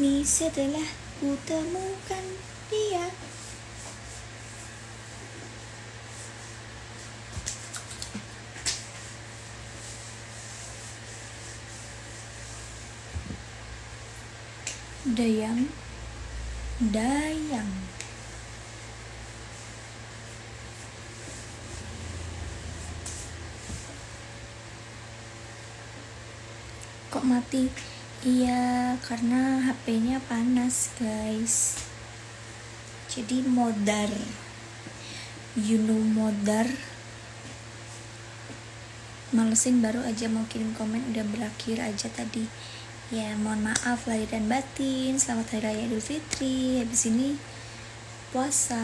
Kini setelah ku temukan dia. Dayang. Kok mati? Iya, karena HP-nya panas, guys. Jadi modar. You know modar. Malesin baru aja mau kirim komen, udah berakhir aja tadi. Ya, mohon maaf lahir dan batin. Selamat Hari Raya Idul Fitri. Habis ini puasa.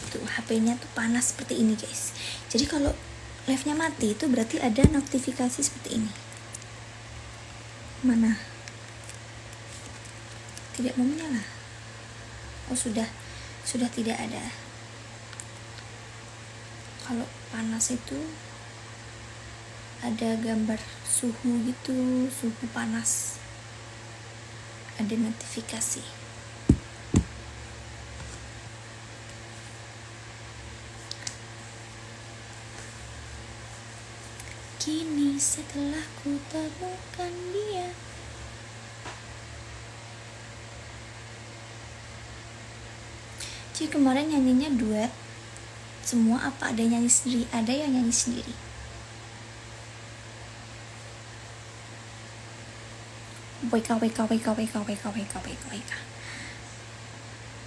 Tuh, HP-nya tuh panas seperti ini, guys. Jadi kalau live-nya mati itu berarti ada notifikasi seperti ini. Mana? Tidak mau menyala. Oh, sudah tidak ada. Kalau panas itu ada gambar suhu gitu, suhu panas. Ada notifikasi. Kini setelah ku temukan dia. Jadi kemarin nyanyinya duet semua apa ada nyanyi sendiri, ada yang nyanyi sendiri. WK.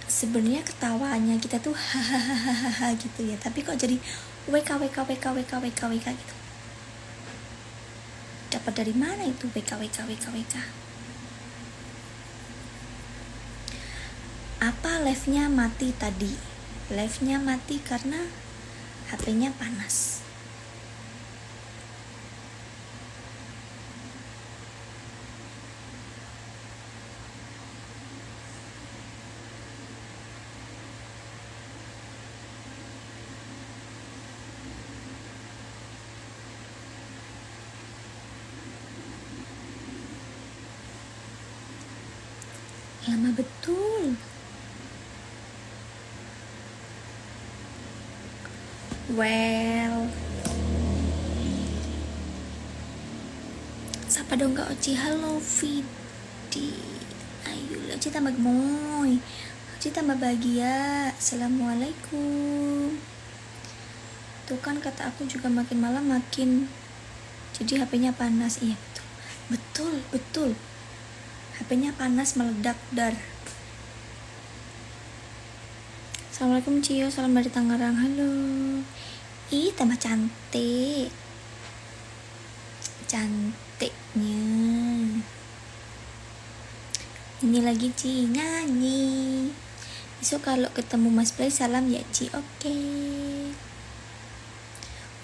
Sebenarnya ketawanya kita tuh hahaha gitu ya, tapi kok jadi WK gitu. Dapat dari mana itu WK? Apa live-nya mati tadi? Live-nya mati karena HP-nya panas. Lama betul. Well, sapa dong Kak Oci. Halo Vidi. Ayo Oci tambah gemoy, Oci tambah bahagia. Assalamualaikum. Tuh kan kata aku juga makin malam makin jadi HP-nya panas. Iya betul. HP-nya panas meledak dar. Assalamualaikum Cio, salam dari Tangerang. Halo. Ih, tambah cantiknya. Ini lagi Ci nyanyi. Besok kalau ketemu Mas Play salam ya Ci. Oke.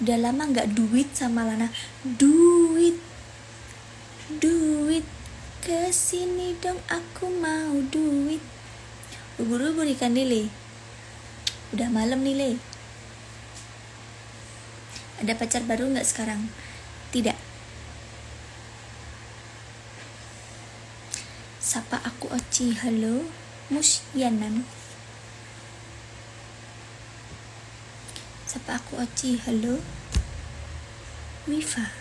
Udah lama nggak duit sama Lana. Duit kesini dong, aku mau duit. Ubur-ubur ikan lele. Udah malam nih Le. Ada pacar baru nggak sekarang? Tidak. Sapa aku Oci. Halo Musyanan. Sapa aku Oci. Halo Wifa.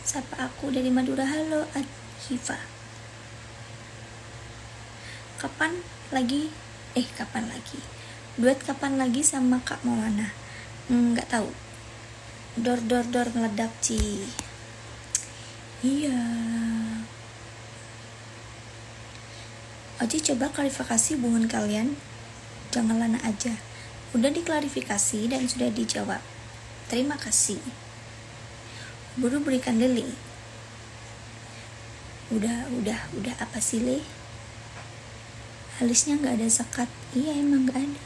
Sapa aku dari Madura. Halo Hifa. Kapan lagi? Duet kapan lagi sama Kak Maulana? Nggak tahu. Dor meledak Ci. Iya. Oci coba klarifikasi hubungan kalian. Jangan Lana aja. Udah diklarifikasi dan sudah dijawab. Terima kasih. Baru berikan lele. Udah apa sih Le? Alisnya nggak ada sekat. Iya emang nggak ada.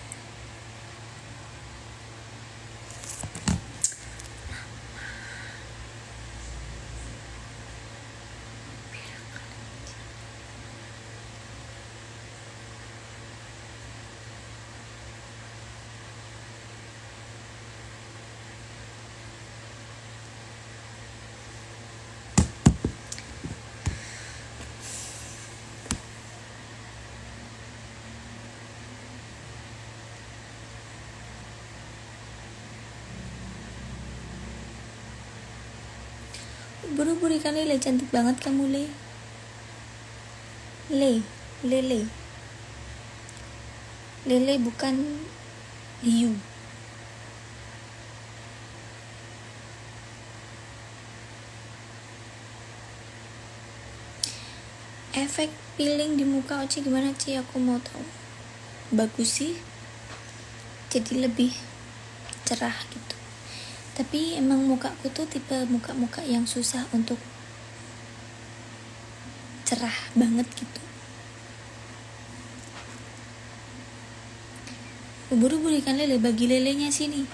Buru-buru ikan lele, cantik banget kamu Le. Lele. Lele bukan hiu. Efek peeling di muka Oci gimana Ci? Aku mau tahu. Bagus sih. Jadi lebih cerah gitu. Tapi emang mukaku tuh tipe muka-muka yang susah untuk cerah banget gitu. Buru-buru ikan lele, bagi lelenya sini.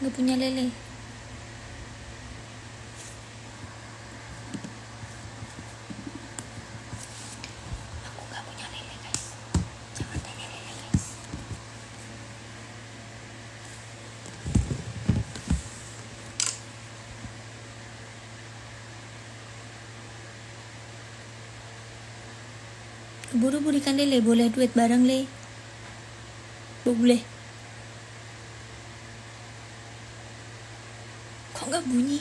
Gak punya lele. Aku gak punya lele guys. Jangan tanya lele guys. Buru-buru ikan lele, boleh duet bareng Le? Boleh. Kok gak bunyi?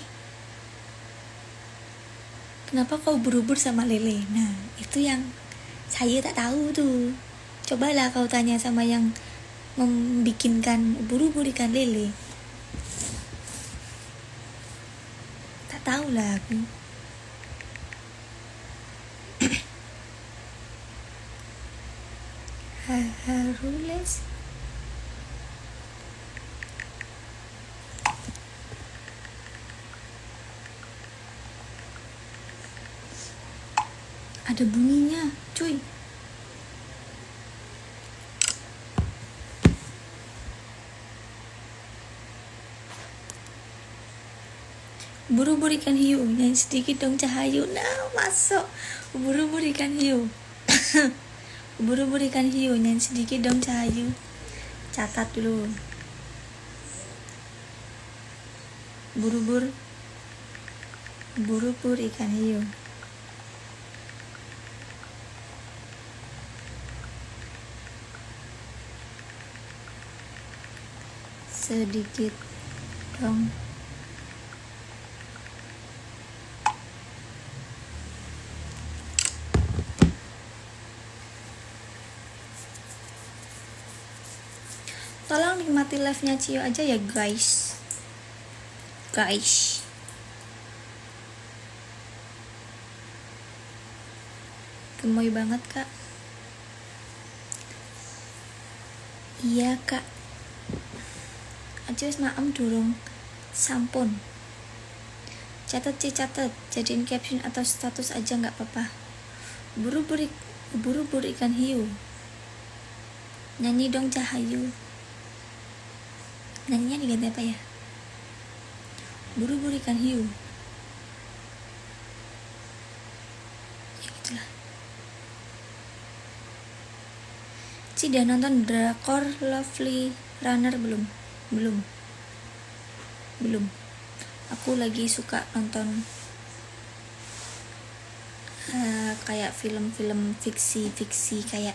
Kenapa kau buru-buru sama lele? Nah, itu yang saya tak tahu tuh. Cobalah kau tanya sama yang membikinkan buru-buru ikan lele. Tak tahu lah aku. Harules. Ada bunyinya, cuy. Buru-buru ikan hiu, yang sedikit dong cahayu. Nah, masuk. Buru-buru ikan hiu. Buru-buru ikan hiu, yang sedikit dong cahayu. Catat dulu. Buru-buru ikan hiu. Sedikit dong. Tolong nikmati live-nya Cio aja ya guys. Gemoy banget kak. Iya kak. Aja wis maem durung sampun. Catat jadiin caption atau status aja nggak apa-apa. Buru-buru ikan hiu. Nyanyi dong cahayu. Nyanyinya diganti apa ya? Buru-buru ikan hiu. Ya gitulah. Ci udah nonton drakor Lovely Runner belum? Belum. Aku lagi suka nonton kayak film-film fiksi kayak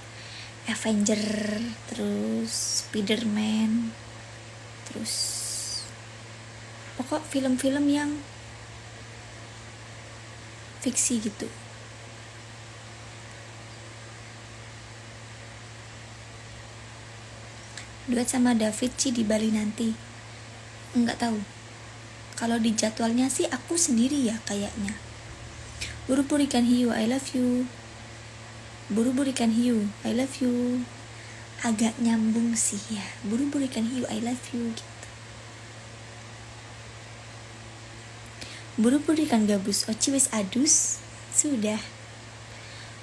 Avenger, terus Spiderman, terus pokok film-film yang fiksi gitu. Duet sama David Ci di Bali nanti. Enggak tahu. Kalau di jadwalnya sih aku sendiri ya kayaknya. Buru-buru ikan hiu, I love you. Buru-buru ikan hiu, I love you. Agak nyambung sih ya. Buru-buru ikan hiu, I love you gitu. Buru-buru ikan gabus, Oci wis adus. Sudah.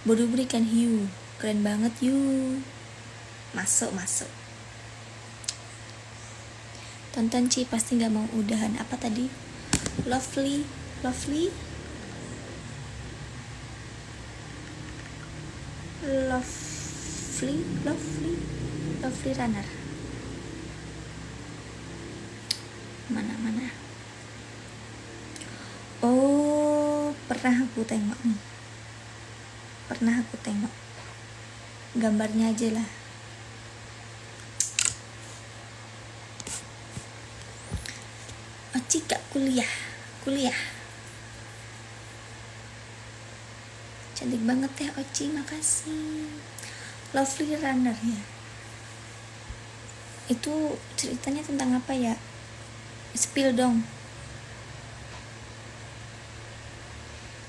Buru-buru ikan hiu, keren banget you. Masuk. Tonton Ci, pasti gak mau udahan. Apa tadi? Lovely Runner. Mana? Oh, pernah aku tengok nih. Gambarnya aja lah. Oci gak kuliah. Cantik banget ya Oci, makasih. Lovely Runner ya. Itu ceritanya tentang apa ya? Spill dong.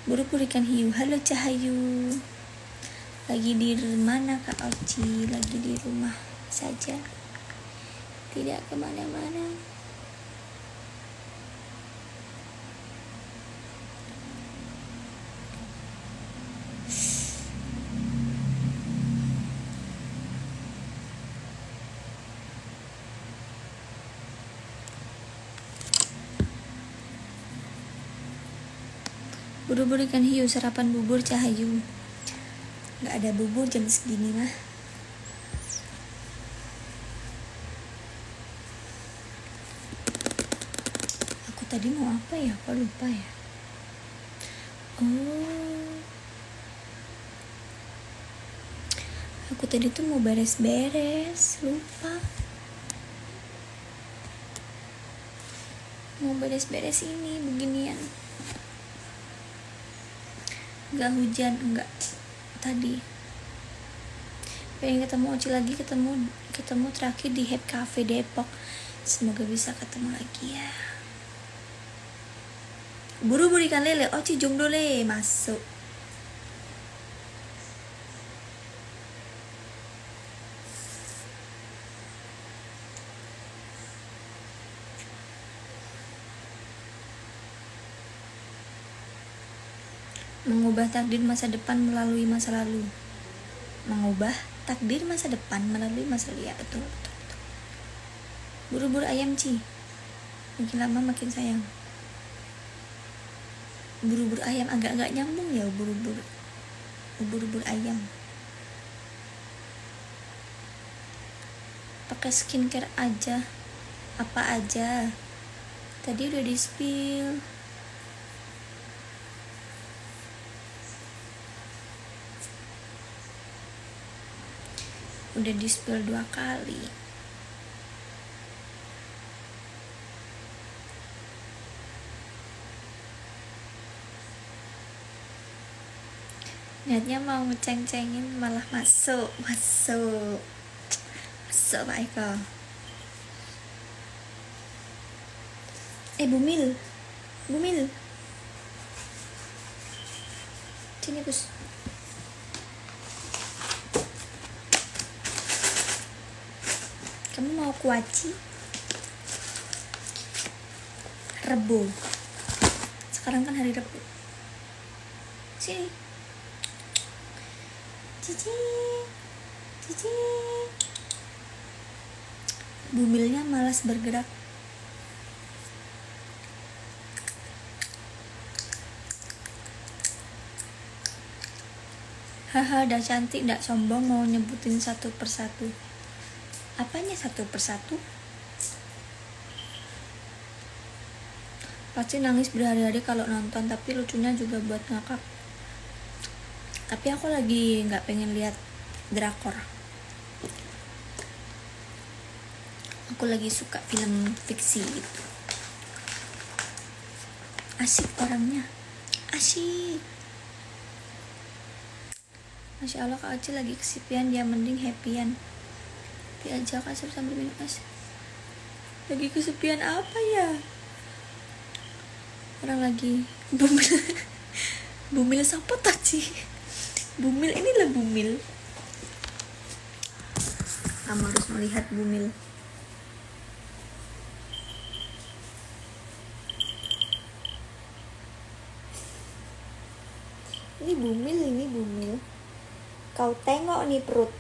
Buru-buru ikan hiu. Halo Cahayu. Lagi di mana Kak Oci? Lagi di rumah saja, tidak kemana-mana. Buru-buru ikan hiu, sarapan bubur Cahayu. Gak ada bubur jam segini mah. Aku tadi mau apa ya? Aku lupa ya. Oh, aku tadi tuh mau beres-beres, lupa. Mau beres-beres ini beginian. Gak hujan, enggak. Tadi pengen ketemu Oci lagi, ketemu terakhir di Happy Cafe Depok. Semoga bisa ketemu lagi ya. Buru-buru ikan lele, Oci jomblo le, masuk. Mengubah takdir masa depan melalui masa lalu. Mengubah takdir masa depan melalui masa lalu, ya betul. Buru-buru ayam Ci, makin lama makin sayang. Buru-buru ayam agak-agak nyambung ya, buru-buru ayam. Pakai skincare aja, apa aja? Tadi udah di spill. Udah di spill 2 kali. Niatnya mau ngeceng-cengin malah masuk Pak Eko. Bumil sini Gus. Kamu mau kuaci? Rebo. Sekarang kan hari Rebo. Sini. Cici. Bumilnya malas bergerak. Haha, udah cantik, gak sombong mau nyebutin satu persatu. Apanya satu persatu? Pasti nangis berhari-hari kalau nonton, tapi lucunya juga buat ngakak. Tapi aku lagi gak pengen lihat drakor. Aku lagi suka film fiksi gitu. Asik orangnya, asik. Masya Allah Kak Oci lagi kesepian, dia mending happyan. Diajak asap sambil minum es. Lagi kesepian apa ya? Orang lagi bumil siapa tadi? Bumil, inilah bumil. Kamu harus melihat bumil. Ini bumil. Kau tengok nih perut.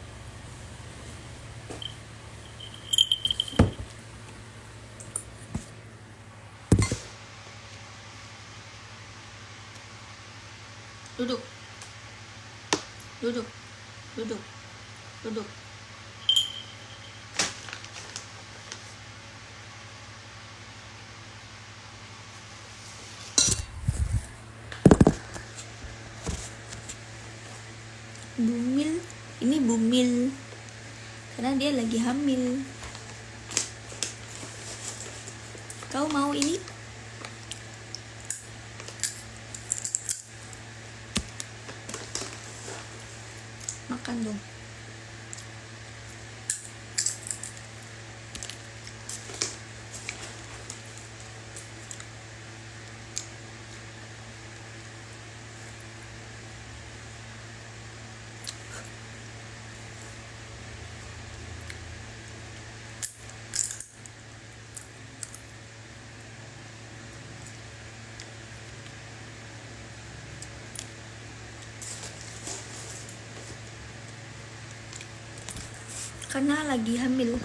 Duduk. Bumil, ini bumil karena dia lagi hamil. Kau mau ini? makan tuh. Karena lagi hamil.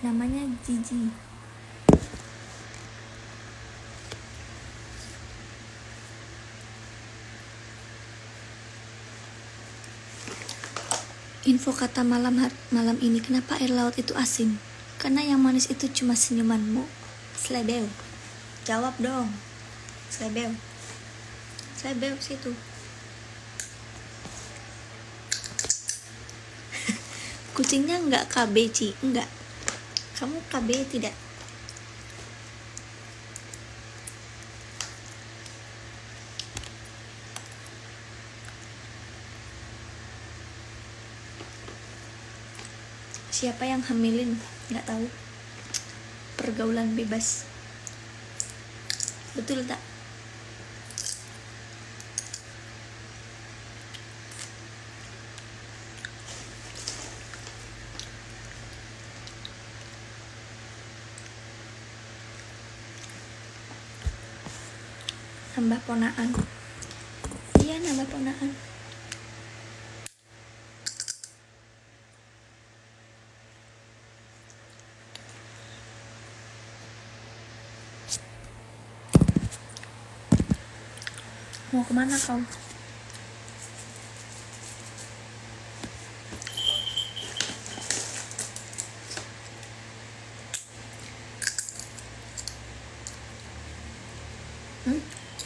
Namanya Gigi. Info kata malam ini, kenapa air laut itu asin? Karena yang manis itu cuma senyumanmu. Slebeu. Jawab dong. Slebeu. Slebeu situ. Kucingnya enggak KB, Ci. Enggak. Kamu KB tidak? Siapa yang hamilin? Nggak tahu. Pergaulan bebas. Betul tak? Nambah ponaan. Iya, nambah ponaan. Mau kemana kau?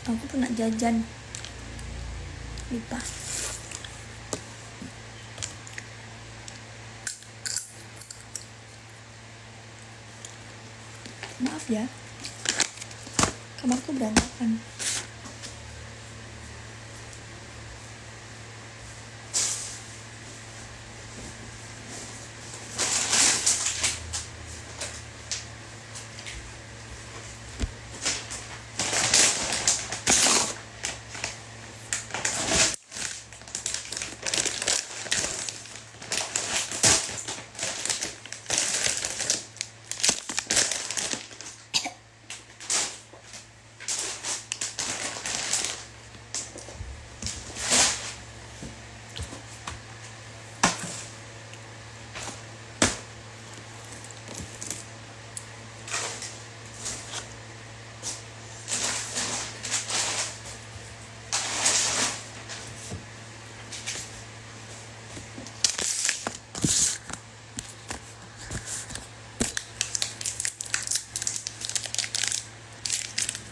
Aku pernah jajan. Lupa. Maaf ya. Kamarku berantakan.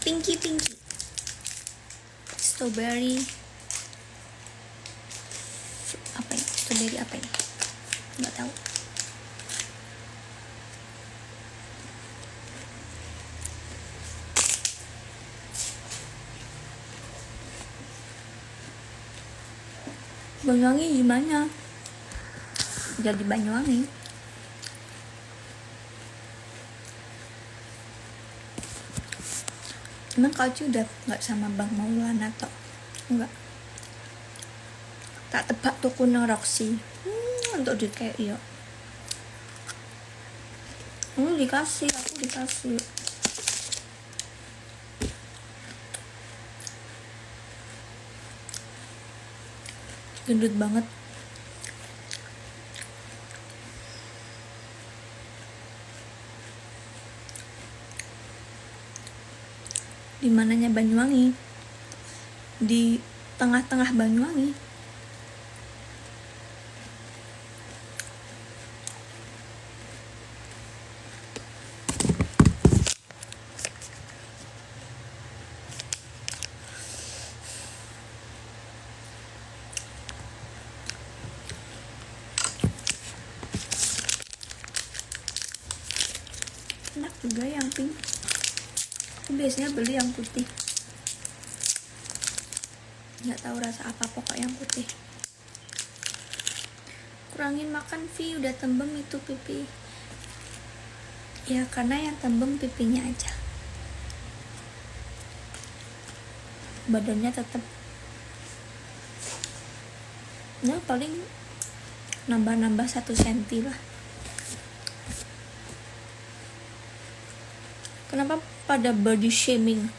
Pinky strawberry apa ini? Strawberry apa ini? Nggak tahu. Banyuwangi gimana? Jadi Banyuwangi. Emang kau udah nggak sama Bang Maulana toh? Enggak. Tak tebak tuh kuno Roxy. Untuk di kayak iya. Aku dikasih. Gendut banget. Di mananya Banyuwangi? Di tengah-tengah Banyuwangi. pink. Aku biasanya beli yang putih, nggak tahu rasa apa, pokok yang putih. Kurangin makan Vi, udah tembem itu pipi. Ya karena yang tembem pipinya aja, badannya tetap ya paling nambah 1 cm lah. Kenapa pada body shaming?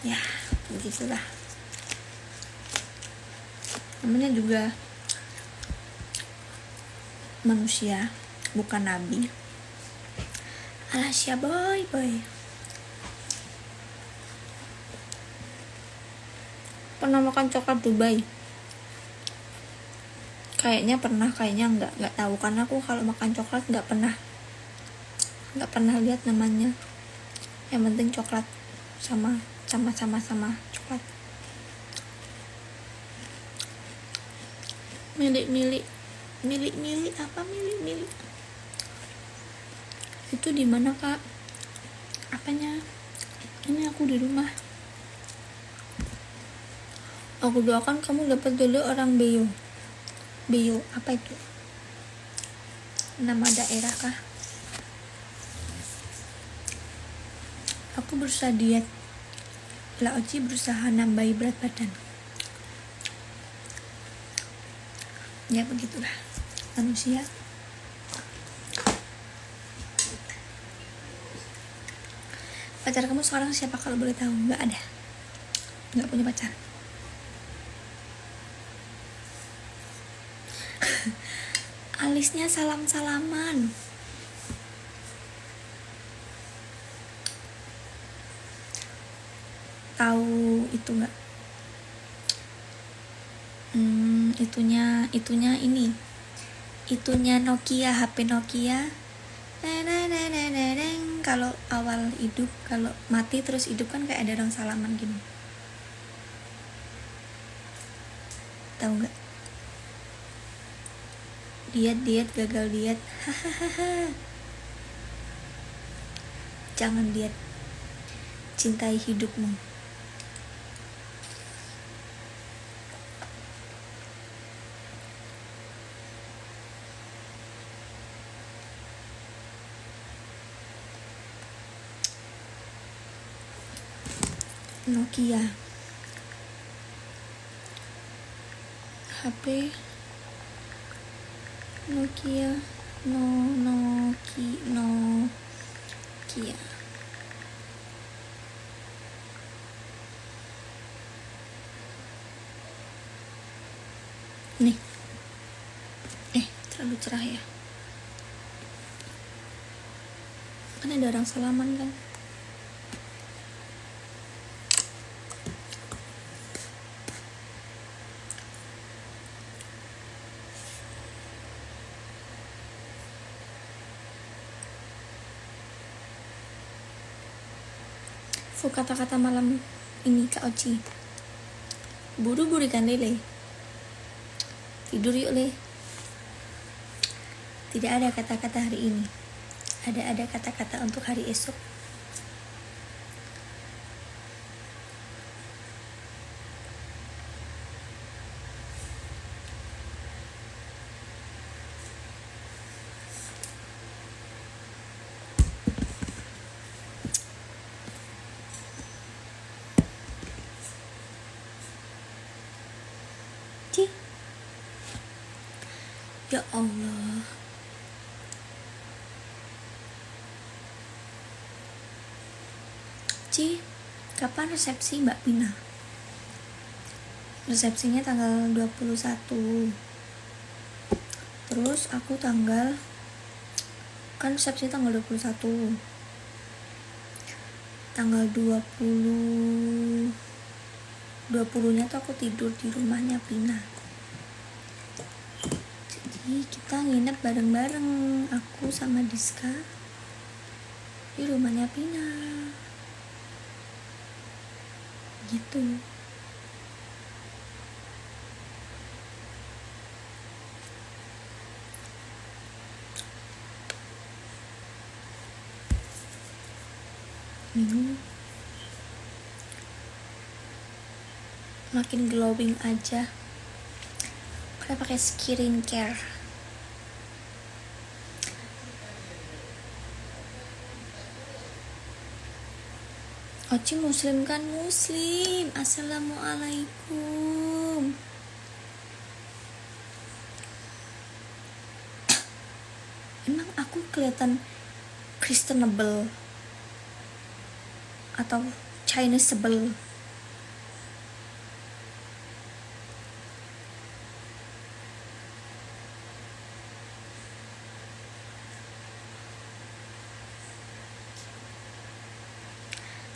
Ya begitulah, namanya juga manusia, bukan nabi. Alasya boy. Pernah makan coklat Dubai? Kayaknya pernah, kayaknya nggak tahu, karena aku kalau makan coklat nggak pernah lihat namanya. Yang penting coklat sama coklat. Milik apa milik itu di mana kak? Apanya? Ini aku di rumah. Aku doakan kamu dapat dulu orang Beyo apa itu? Nama daerah kah? Aku berusaha diet. Laoci berusaha nambahi berat badan. Ya begitulah manusia. Pacar kamu sekarang siapa kalau boleh tahu? Nggak ada, nggak punya pacar. Alisnya salam-salaman. Tahu itu nggak? Itunya Nokia, HP Nokia. Kalau awal hidup, kalau mati terus hidup kan kayak ada orang salaman gini. Tahu nggak? Diet gagal diet. Jangan diet, cintai hidupmu. Nokia, HP Nokia, Nokia. Nih, terlalu cerah ya. Kan ada orang salaman kan. Kata-kata malam ini Kak Oci. Buru-buru kan Lele. Tidur yuk Le. Tidak ada kata-kata hari ini. Ada kata-kata untuk hari esok. Ya Allah. Kapan resepsi Mbak Pina? Resepsinya tanggal 21. Terus aku kan resepsi tanggal 21. Tanggal 20-nya tuh aku tidur di rumahnya Pina. Jadi kita nginep bareng-bareng, aku sama Diska di rumahnya Pina. Gitu. Bingung. Makin glowing aja. Karena pakai skincare. Oci muslim kan? Muslim. Assalamualaikum. Emang aku kelihatan Christianable atau Chineseable?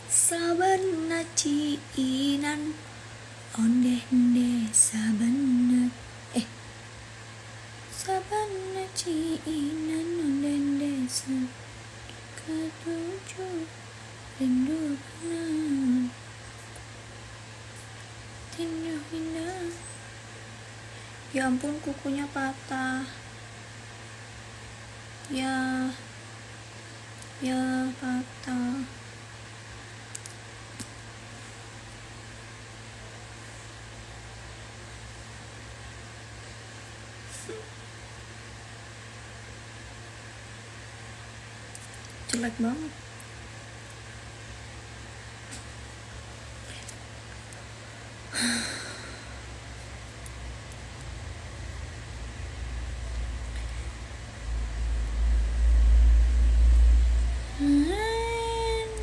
Sabanna ciinan ondeh-ondeh sabanna sabanna ciinan ondeh-ondeh ketujuh rindu kanan tinjau indah. Ya ampun, kukunya patah. Ya patah. Jelek banget.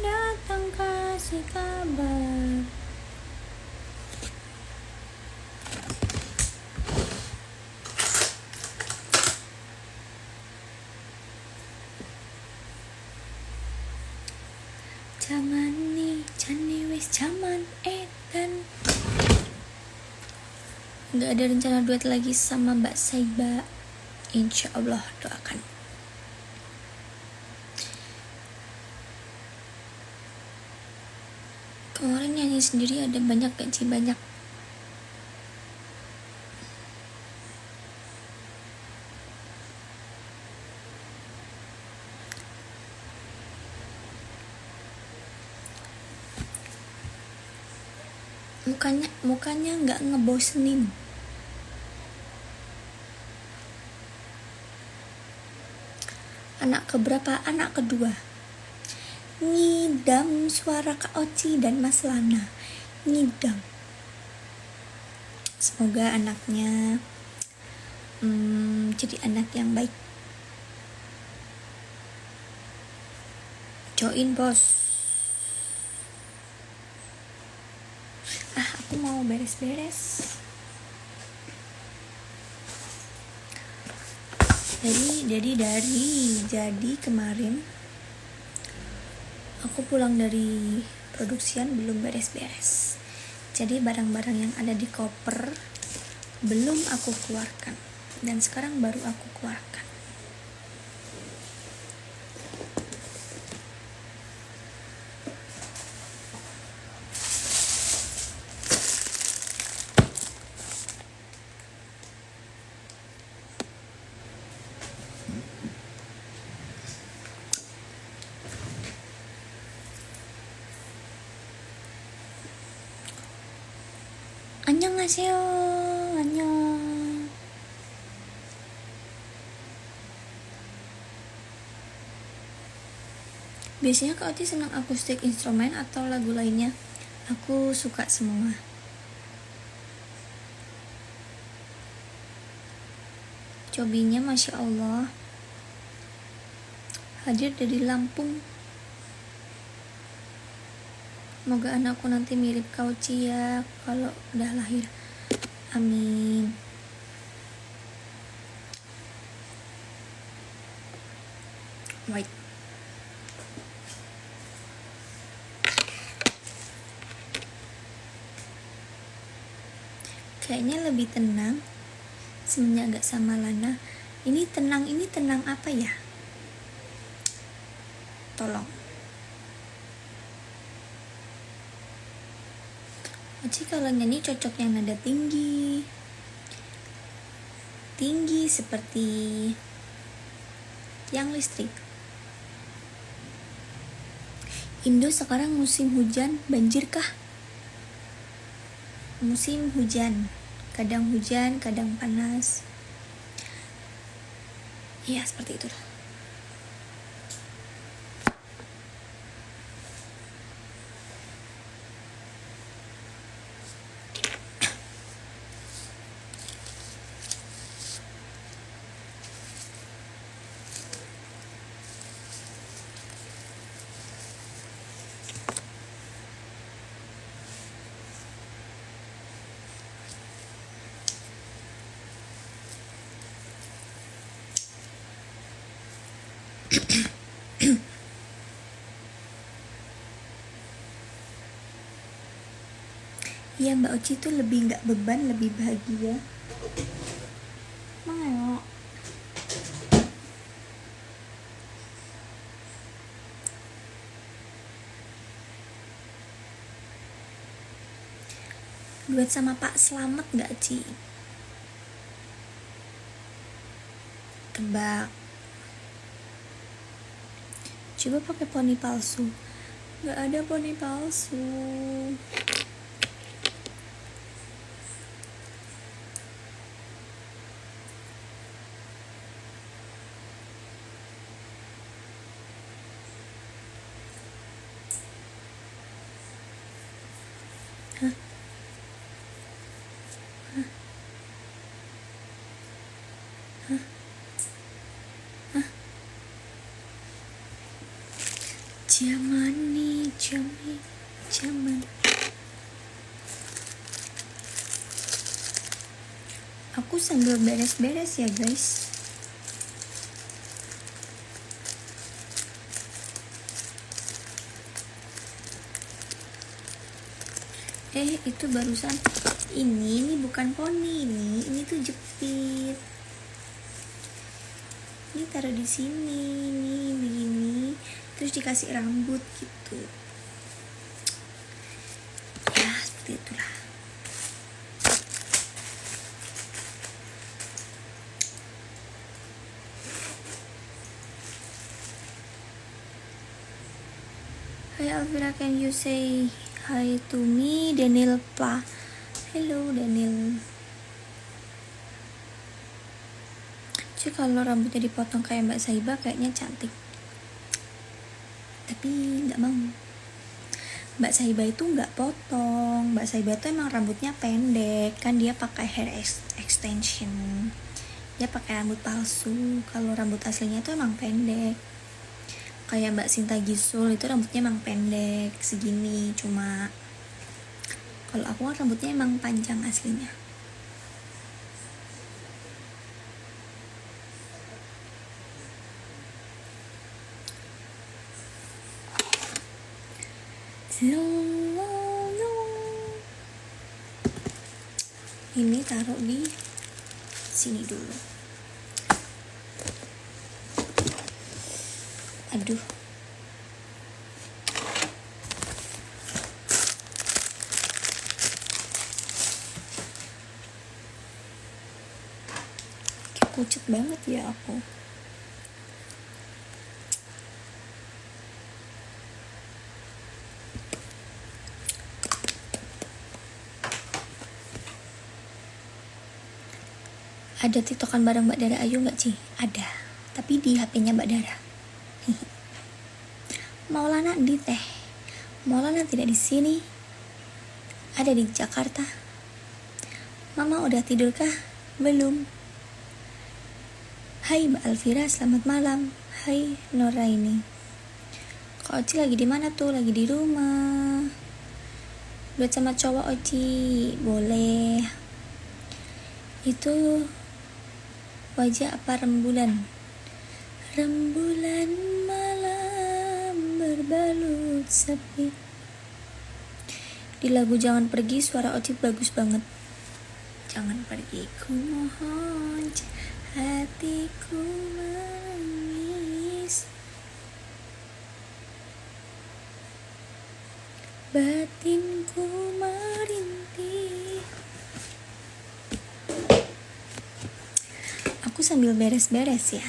Datang kasih kabar. Jaman nih, jane wis jaman edan. Gak ada rencana duet lagi sama Mbak Saiba. Insya Allah, doakan. Kemarin nyanyi sendiri ada banyak gaji banyak. Mukanya nggak ngebosenin. Anak keberapa? Anak kedua. Ngidam suara Kak Oci dan Mas Lana. Ngidam. Semoga anaknya jadi anak yang baik. Join bos. Aku mau beres-beres. Jadi kemarin aku pulang dari produksian belum beres-beres. Jadi barang-barang yang ada di koper belum aku keluarkan, dan sekarang baru aku keluarkan. Annyeonghaseyo, annyeong. Biasanya Kak Oti senang akustik instrumen atau lagu lainnya? Aku suka semua. Cobinya Masya Allah. Hadir dari Lampung. Semoga anakku nanti mirip Kak Oci ya kalau udah lahir. Amin. Wait. Kayaknya lebih tenang semenjak gak sama Lana. Ini tenang apa ya? Tolong. Oci kalau nyanyi cocok yang nada tinggi seperti yang listrik. Indo sekarang musim hujan, banjir kah? Musim hujan, kadang panas. Iya, seperti itu. Iya, Mbak Oci tuh lebih nggak beban, lebih bahagia. Mau 'Duet sama Pak Slamet nggak, Ci? Tebak. Coba pakai poni palsu. Nggak ada poni palsu. Zaman. Aku sambil beres-beres ya, guys. Itu barusan ini bukan poni, ini tuh jepit. Ini taruh di sini, nih begini, terus dikasih rambut gitu. Ya, seperti itulah. Hai Alvira, can you say hi to me? Daniel Pa. Hello Daniel. Jadi kalau rambutnya dipotong kayak Mbak Saiba kayaknya cantik. Tapi nggak mau. Mbak Saiba itu nggak potong. Mbak Saiba itu emang rambutnya pendek, kan dia pakai hair extension. Dia pakai rambut palsu. Kalau rambut aslinya itu emang pendek. Kayak Mbak Sinta Gisul itu rambutnya emang pendek segini, cuma kalau aku kan rambutnya emang panjang aslinya. Ini taruh di sini dulu. Aduh. Kayak pucet banget ya aku. Ada tiktokan bareng Mbak Dara Ayu nggak, Ci? Ada, tapi di HP-nya Mbak Dara. Maulana di teh. Maulana tidak di sini. Ada di Jakarta. Mama udah tidurkah? Belum. Hai Mbak Alvira, selamat malam. Hai Noraini. Kak Oci lagi di mana tuh? Lagi di rumah. Duet sama cowok Oci, boleh. Itu wajah apa rembulan? Rembulan malam berbalut sepi. Di lagu Jangan Pergi suara Oci bagus banget. Jangan pergi ku mohon, hatiku menangis, batinku merintih. Aku sambil beres-beres ya.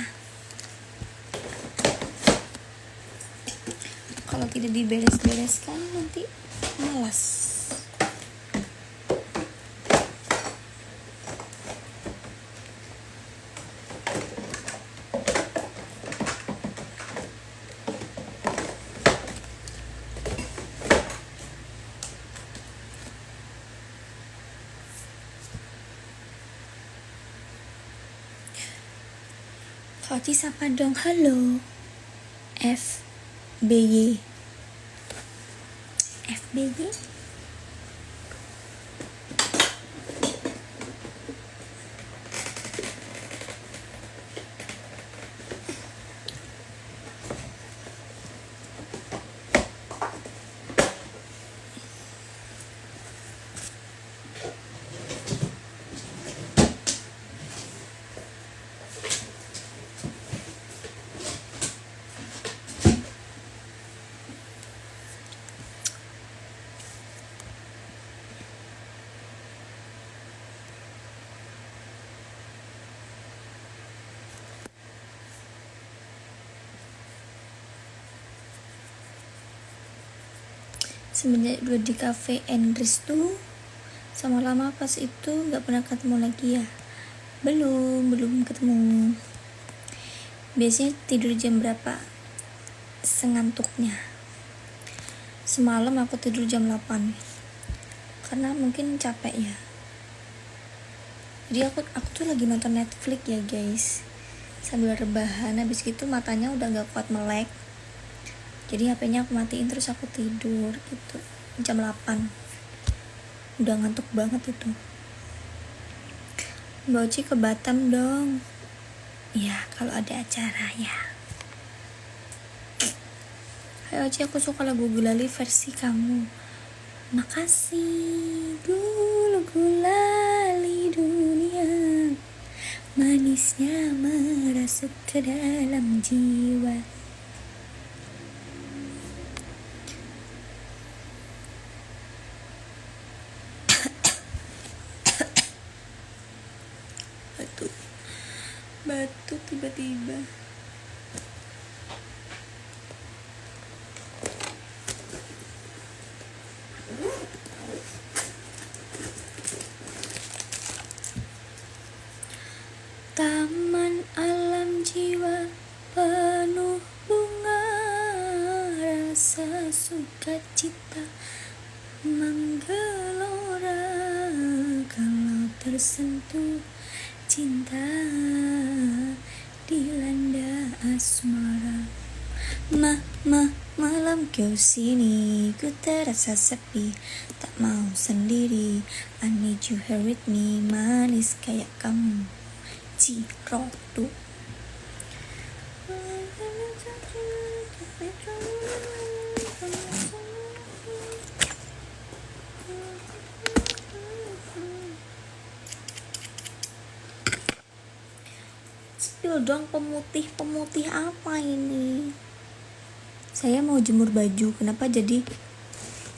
Kalau tidak diberes-bereskan nanti malas. Kak Oci sapa dong, halo FBY. Semenjak udah di cafe Enris tuh sama lama pas itu nggak pernah ketemu lagi ya. Belum ketemu. Biasanya tidur jam berapa sengantuknya? Semalam aku tidur jam 8 karena mungkin capek ya. Jadi aku tuh lagi nonton Netflix ya guys, sambil rebahan. Habis gitu matanya udah gak kuat melek, jadi HP-nya aku matiin terus aku tidur gitu jam 8. Udah ngantuk banget itu. Mbak Oci ke Batam dong. Ya kalau ada acara ya. Hai Oci, aku suka lagu Gulali versi kamu. Makasih. Dulu gulali dunia, manisnya merasuk ke dalam jiwa. Batuk tiba-tiba. Taman alam jiwa penuh bunga, rasa sukacita menggelora kalau tersentuh cinta dilanda asmara. Malam kau sini, ku terasa sepi, tak mau sendiri. I need you here with me, manis kayak kamu. Cirotu. Spill dong, pemutih apa ini? Saya mau jemur baju, kenapa jadi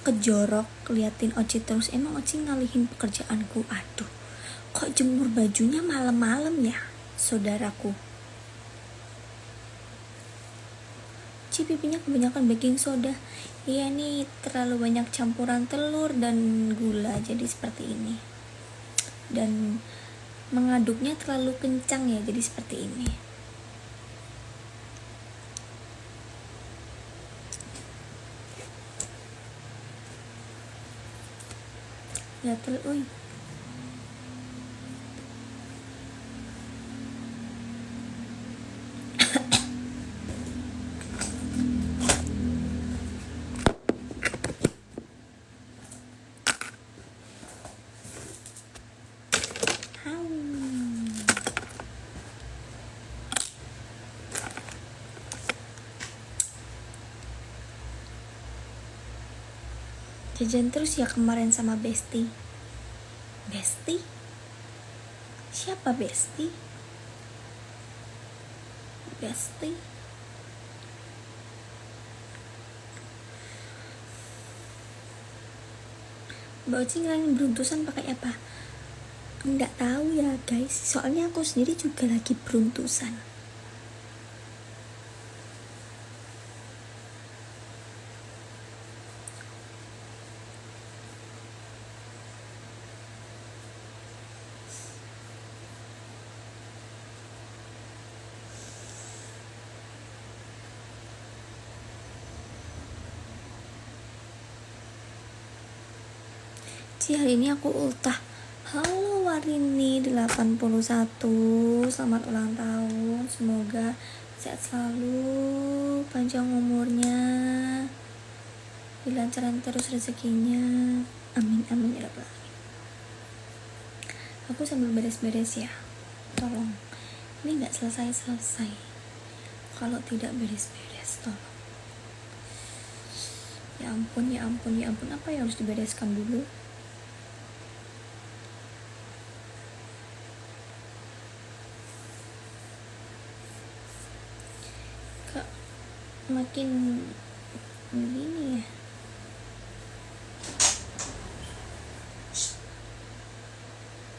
kejorok liatin Oci terus? Emang Oci ngalihin pekerjaanku? Aduh, kok jemur bajunya malam-malam ya, saudaraku? Ci, pipinya kebanyakan baking soda. Iya nih, terlalu banyak campuran telur dan gula, jadi seperti ini. Dan mengaduknya terlalu kencang ya, jadi seperti ini. Gatel, uy. Jajan terus ya kemarin sama Besti. Besti? Siapa Besti? Besti? Mbak Oci ngilangin beruntusan pakai apa? Nggak tahu ya guys, soalnya aku sendiri juga lagi beruntusan. sih hari ini aku ultah. Halo Warini 81, selamat ulang tahun, semoga sehat selalu, panjang umurnya, dilancarkan terus rezekinya, amin amin ya rabbal alamin. Aku sambil beres-beres ya, tolong, ini nggak selesai kalau tidak beres-beres, tolong. Ya ampun, apa yang harus dibereskan dulu? Kak, makin begini ya.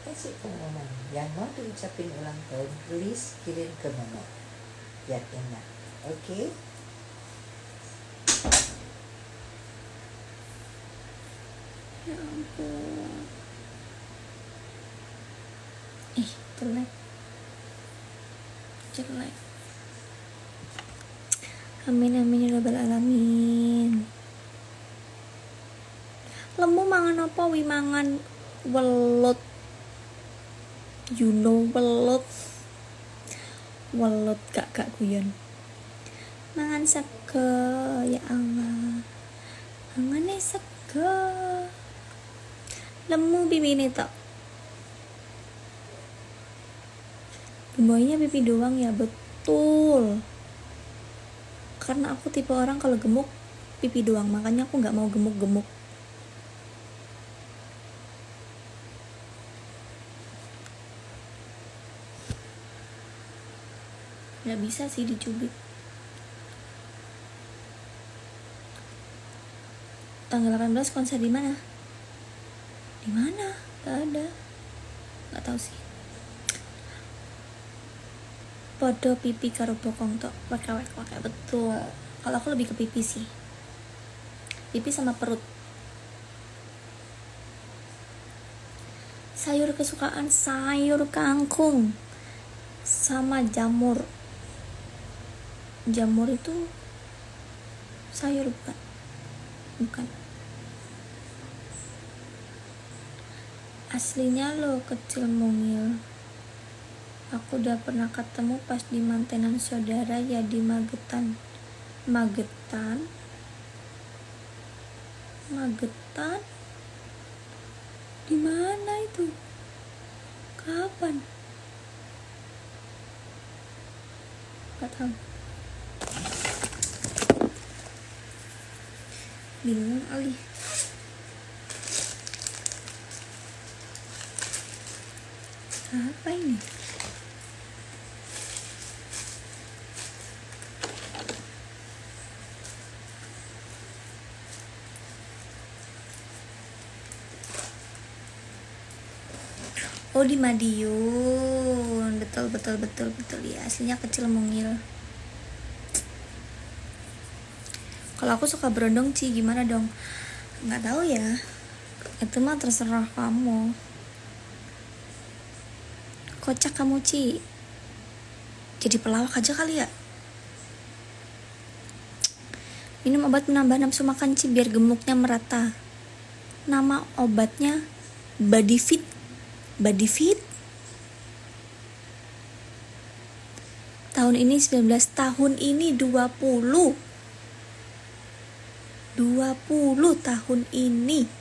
Kasih ke Mama. Yang mau diucapin ulang tahun, please kirim ke Mama. Biar enak. Oke? Ya ampun. Jelek. Amin amin ya rabbal alamin. Lemu mangan apa wi mangan welut. You know welut. Welut kak guyon. Mangan sego ya Allah. Mangane sego. Lemu bibine tok. Gemoynya pipi doang ya, betul. Karena aku tipe orang kalau gemuk pipi doang, makanya aku nggak mau gemuk-gemuk. Nggak bisa sih dicubit. Tanggal 18 konser di mana? Di mana? Gak ada. Nggak tahu sih. Podo pipi karo bokong tok. Pakai betul. Kalau aku lebih ke pipi sih. Pipi sama perut. Sayur kesukaan, sayur kangkung sama jamur. Jamur itu sayur bukan. Aslinya lo kecil mungil. Aku udah pernah ketemu pas di mantenan saudara ya di Magetan. Di mana itu? Kapan? Gak tahu. Bingung kali. Apa ini? Oh di Madiun, betul ya, aslinya kecil mungil. Kalau aku suka berondong Ci, gimana dong? Nggak tahu ya, itu mah terserah kamu. Kocak kamu Ci, jadi pelawak aja kali ya. Minum obat menambah nafsu makan Ci biar gemuknya merata. Nama obatnya Body Fit. Tahun ini 19, tahun ini 20 tahun ini.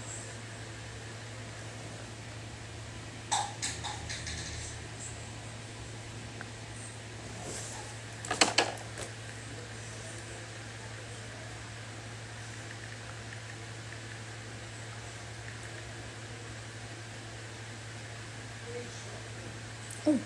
Oh.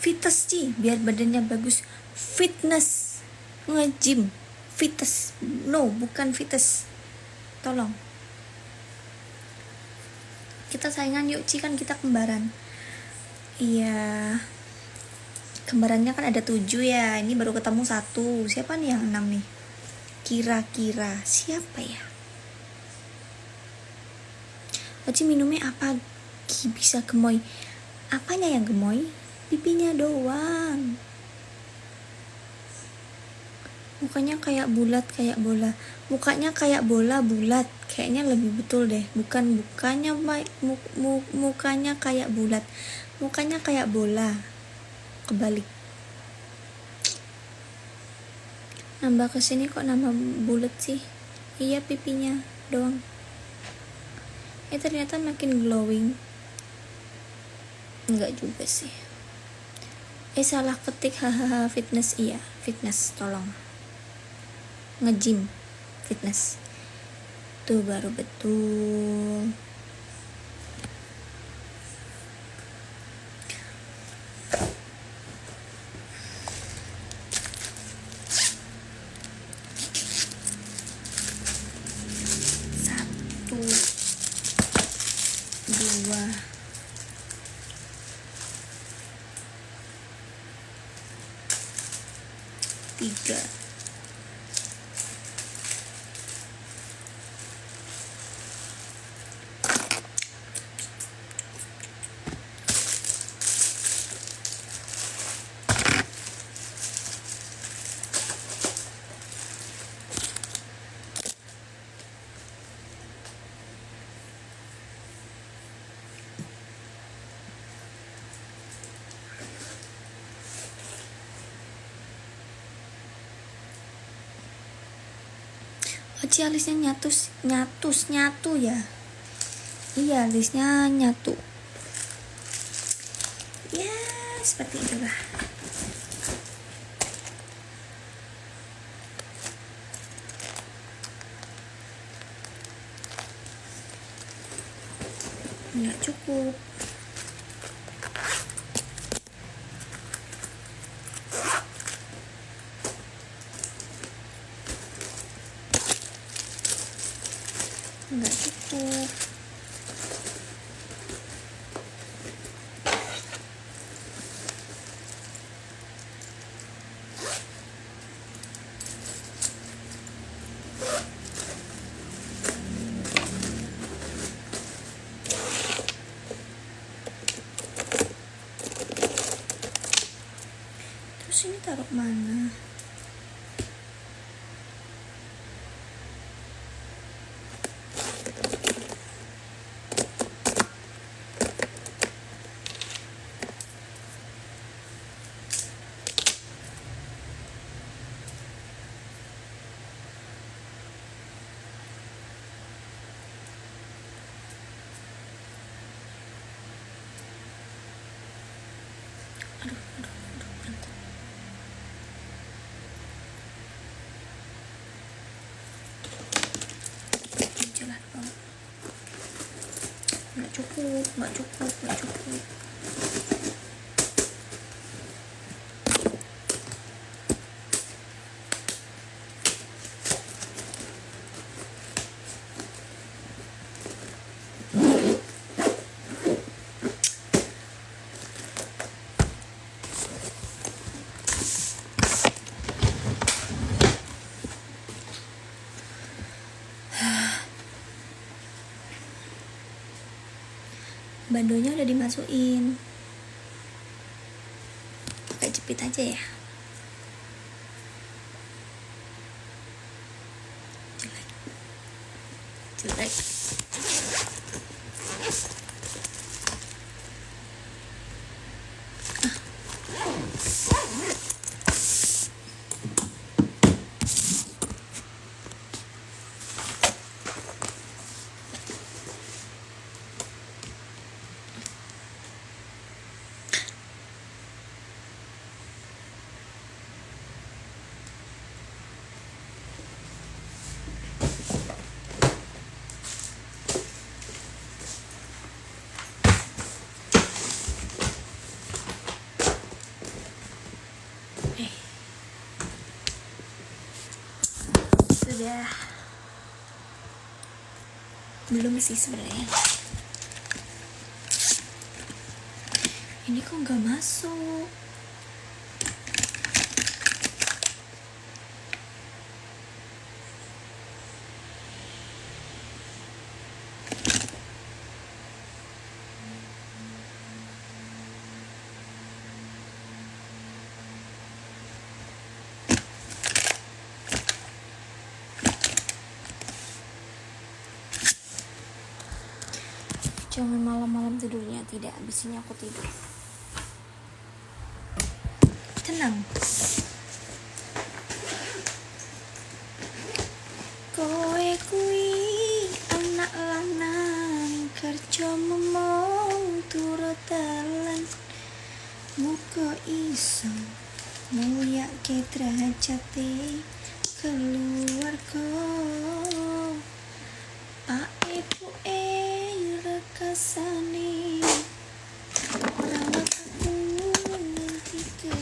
Fitness Ci, biar badannya bagus. Fitness, nge-gym. Fitness, no bukan fitness. Tolong. Kita saingan yuk Ci, kan kita kembaran. Iya. Kembarannya kan ada 7 ya. Ini baru ketemu 1. Siapa nih yang 6 nih? Kira-kira siapa ya? Oci minumnya apa? Bisa gemoy. Apanya yang gemoy? Pipinya doang. Mukanya kayak bulat, kayak bola. Mukanya kayak bola bulat. Kayaknya lebih betul deh. Mukanya mukanya kayak bulat. Mukanya kayak bola. Kebalik. Nambah kesini kok nambah bulat sih? Iya, pipinya doang. Ternyata makin glowing. Enggak juga sih. Salah ketik, hahaha. Fitness, iya fitness, tolong. Nge-gym, fitness, tuh baru betul. Satu, dua, tiga, alisnya nyatu ya. Iya, alisnya nyatu ya, seperti itulah. Nggak cukup. Nggak cukup. Terus ini taruh mana? Jelas banget. Nggak cukup. Bandonya udah dimasukin, pakai jepit aja ya. Jelek. Sudah. Belum sih sebenarnya. Ini kok nggak masuk? Jangan malam-malam tidurnya, tidak, abis ini aku tidur. Tenang. Kowe kui anak lanang kerja memong turut dalan muga iso mulyake derajate keluarga. Pak ibu rekasane rawat aku nganti gede.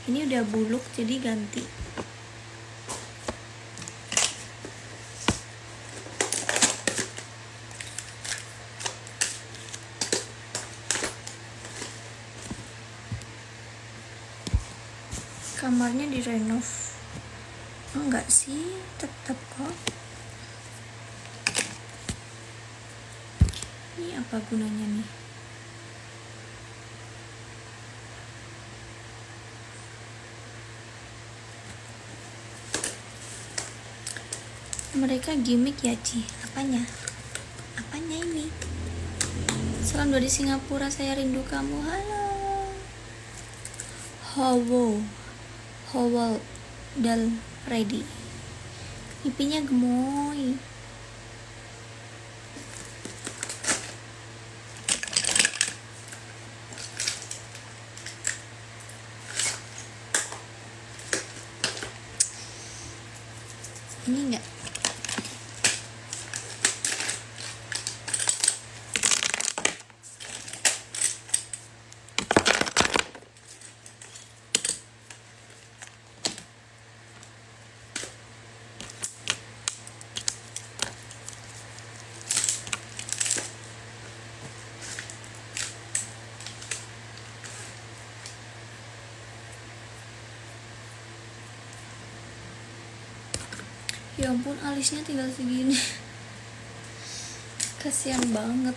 Ini udah buluk jadi ganti. Kamarnya direnov. Enggak sih, tetap kok. Ini apa gunanya nih? Mereka gimmick ya, Ci. Apanya? Apanya ini? Salam dari Singapura, saya rindu kamu. Halo. Howell Dal ready. Pipinya gemoy. Ini enggak. Ya ampun, alisnya tinggal segini. Kasian banget.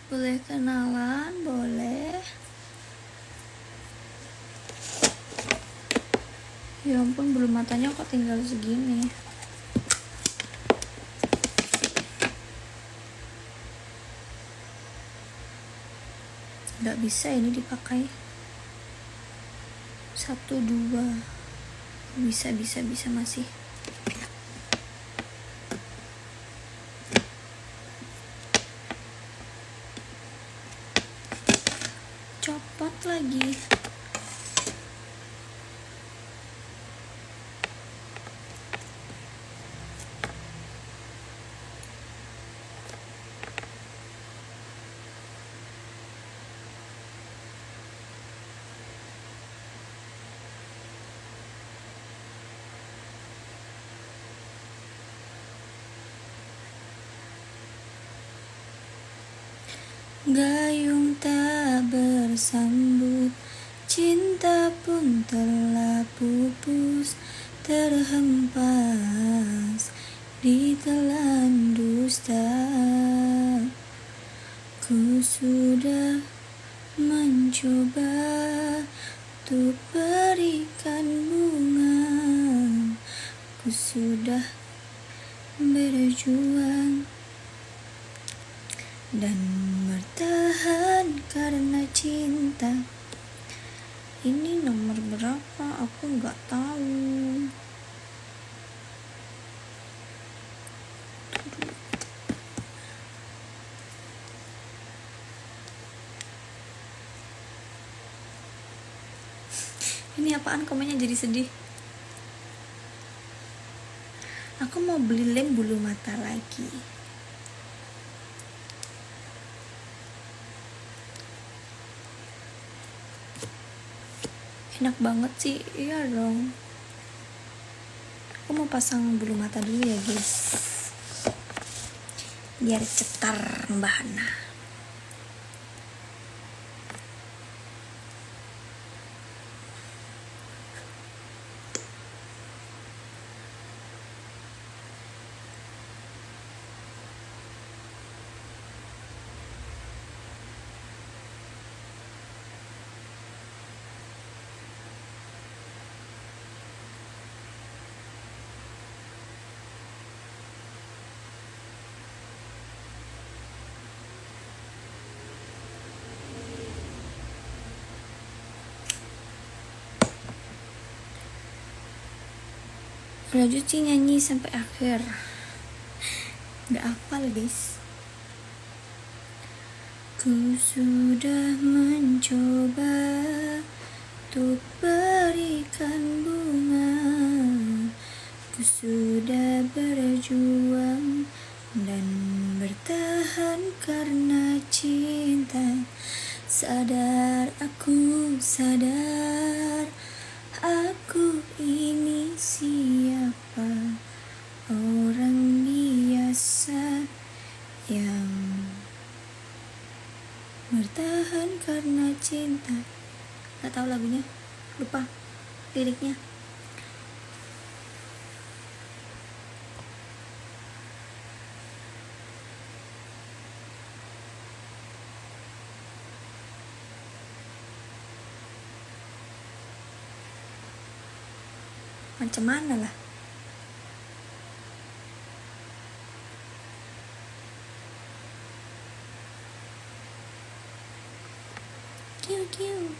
Boleh kenalan, boleh. Ya ampun, bulu matanya kok tinggal segini. Nggak bisa ini dipakai. 1, 2. Bisa masih. Copot lagi. Gayung tak bersambut, cinta pun telah pupus, terhempas di telan dusta. Ku sudah mencoba untuk berikan bunga, ku ku sudah berjuang dan bertahan karena cinta. Ini nomor berapa? Aku nggak tahu. Ini apaan komennya jadi sedih? Aku mau beli lem bulu mata lagi. Enak banget sih, iya dong. Aku mau pasang bulu mata dulu ya guys, biar cetar Mbak Hana. Lanjut sih nyanyi sampai akhir. Gak hafal guys. Ku sudah mencoba untuk berikan bunga, ku sudah berjuang dan bertahan karena cinta. Sadar, aku sadar, aku ini siapa, orang biasa yang bertahan karena cinta. Gak tahu lagunya, lupa liriknya. Macam mana lah? Kiu kiu.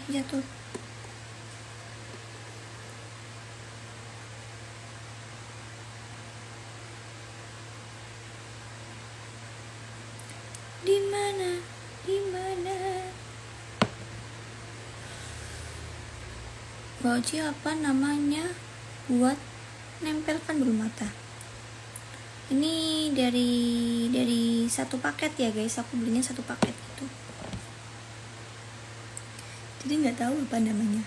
Jatuh. Di mana? Bauci apa namanya buat nempelkan bulu mata? Ini dari satu paket ya guys. Aku belinya satu paket gitu. Jadi nggak tahu apa namanya.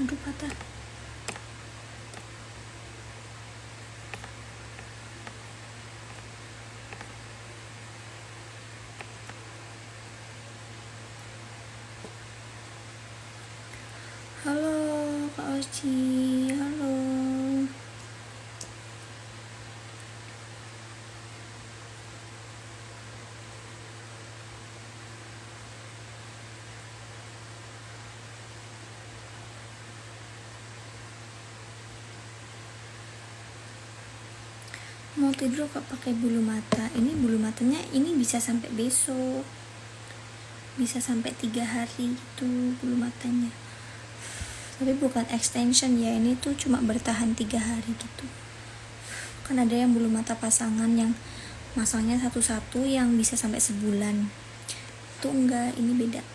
Aduh patah. Halo Kak Oci, halo. mau tidur kok pakai bulu mata. Ini bulu matanya ini bisa sampai besok, bisa sampai 3 hari gitu bulu matanya, tapi bukan extension ya, ini tuh cuma bertahan 3 hari gitu. Kan ada yang bulu mata pasangan yang masangnya satu-satu yang bisa sampai sebulan, itu enggak, ini beda.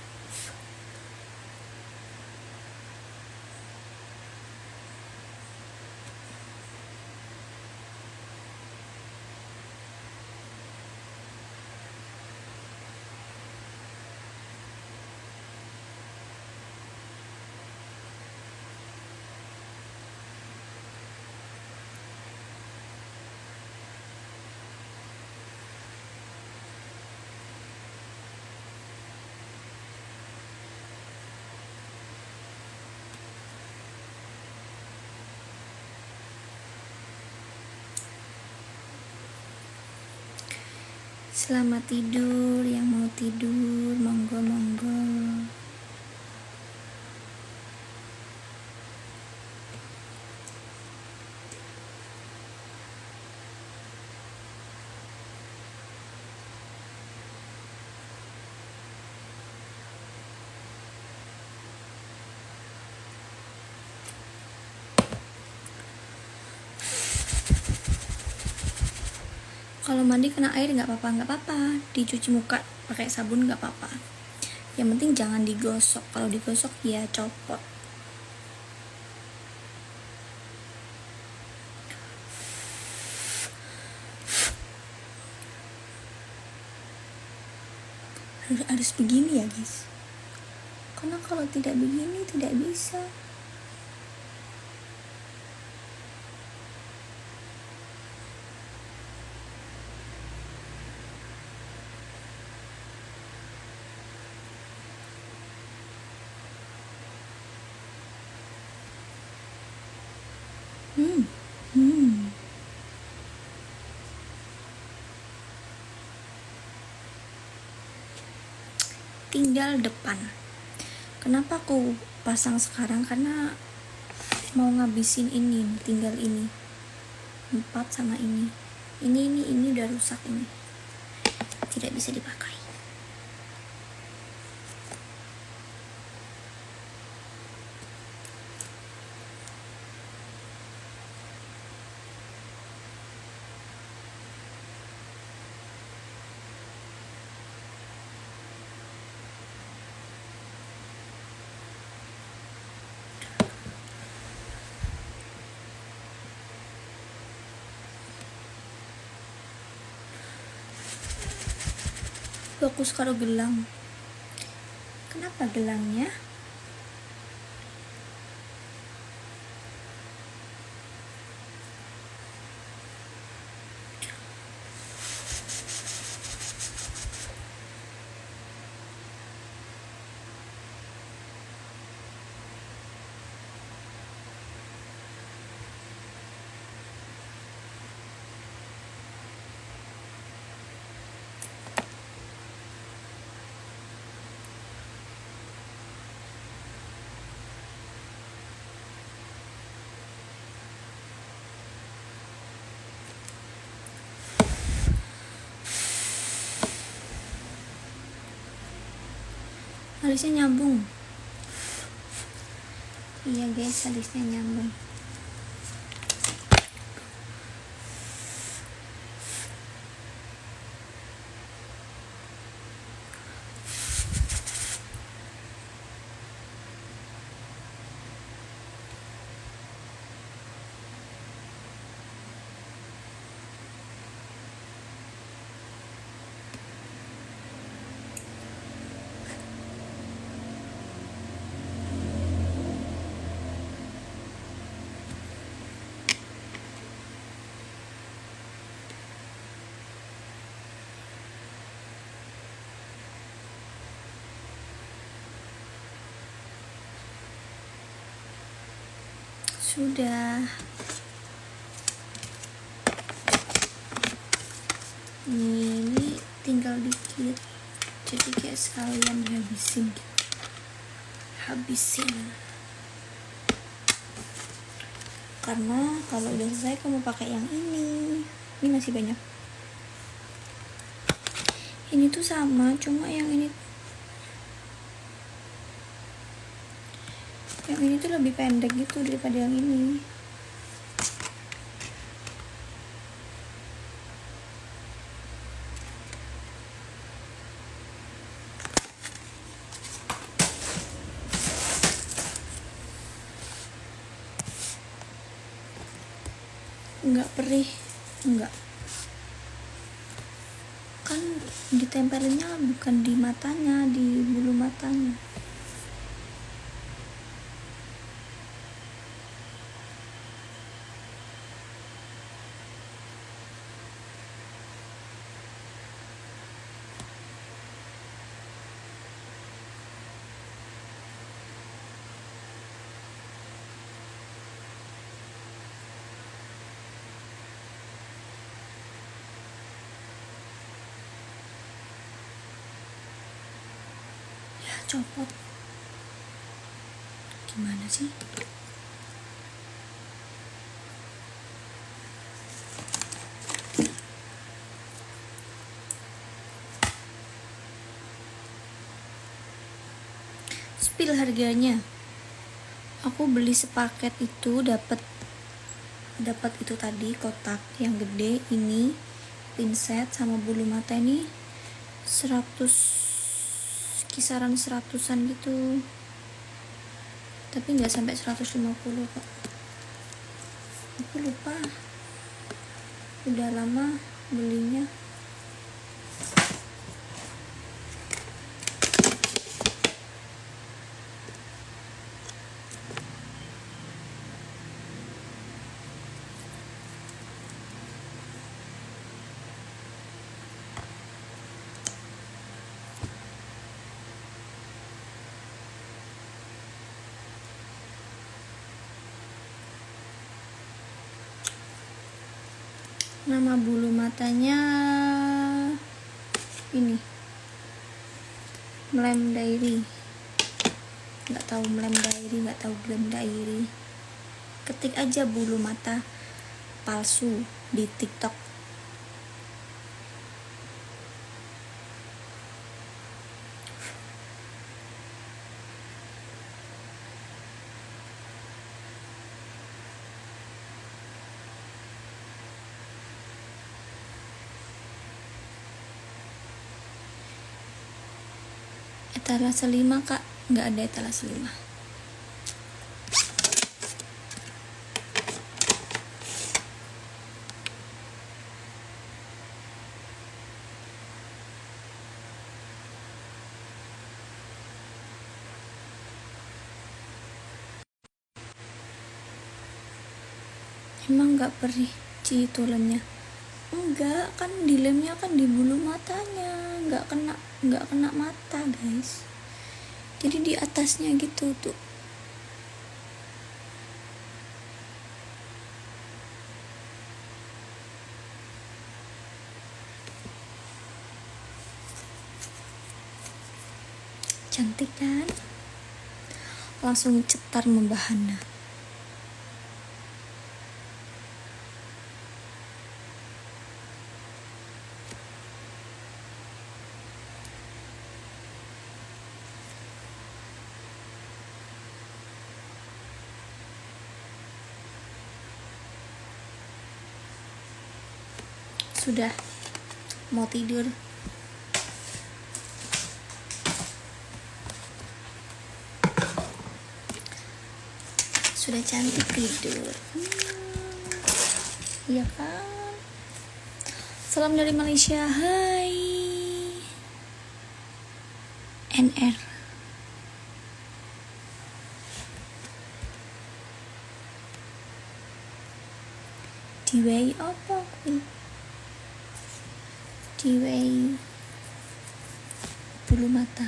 Selamat tidur, yang mau tidur monggo. Kalau mandi kena air nggak apa-apa, dicuci muka pakai sabun nggak apa-apa, yang penting jangan digosok. Kalau digosok ya copot. Harus begini ya guys, karena kalau tidak begini tidak bisa. Tinggal depan. Kenapa aku pasang sekarang? Karena mau ngabisin ini, tinggal ini 4 sama ini udah rusak, ini tidak bisa dipakai. Fokus karo gelang. Kenapa gelangnya? Alisnya nyambung. Iya guys, alisnya nyambung. Sudah. Ini tinggal dikit, jadi kayak sekalian dihabisin gitu. Karena kalau udah selesai kamu pakai yang ini. Ini masih banyak. Ini tuh sama, cuma yang ini tuh lebih pendek gitu daripada yang ini. Enggak perih, enggak. Kan ditempelinnya bukan di matanya, di bulu matanya. Copot gimana sih? Spill harganya. Aku beli sepaket itu dapat itu tadi kotak yang gede ini, pinset sama bulu mata ini 100, kisaran 100-an gitu, tapi nggak sampai 150 kok. Aku lupa, udah lama belinya. Nama bulu matanya ini Mlem Diary. Nggak tahu Mlem Diary, nggak tahu Glam Diary. Ketik aja bulu mata palsu di TikTok. Etalase 5 kak, nggak ada etalase 5. Emang nggak perih itu lemnya? Enggak, kan di lemnya kan di bulu matanya, nggak kena mata guys. Jadi di atasnya gitu tuh. Cantik kan? Langsung cetar membahana. Sudah mau tidur. Sudah cantik tidur. Iya kan? Salam dari Malaysia. Hai NR. Diwai apa kuwi? Diwai bulu mata.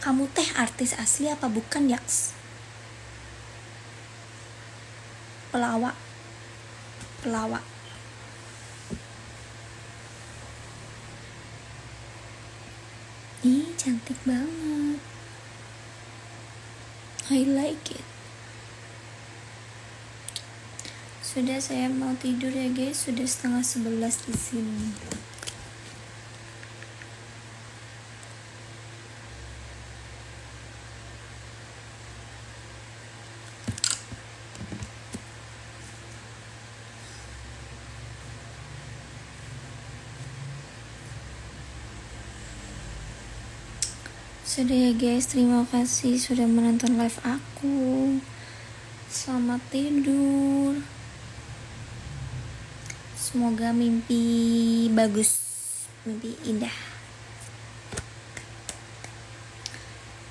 Kamu teh artis asli apa bukan, Yaks? pelawak. Ih, cantik banget. I like it. Sudah, saya mau tidur ya guys, sudah 10:30 di sini. Sudah ya guys, terima kasih sudah menonton live aku. Selamat tidur. Semoga mimpi bagus, mimpi indah.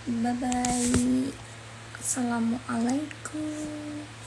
Bye bye. Assalamualaikum.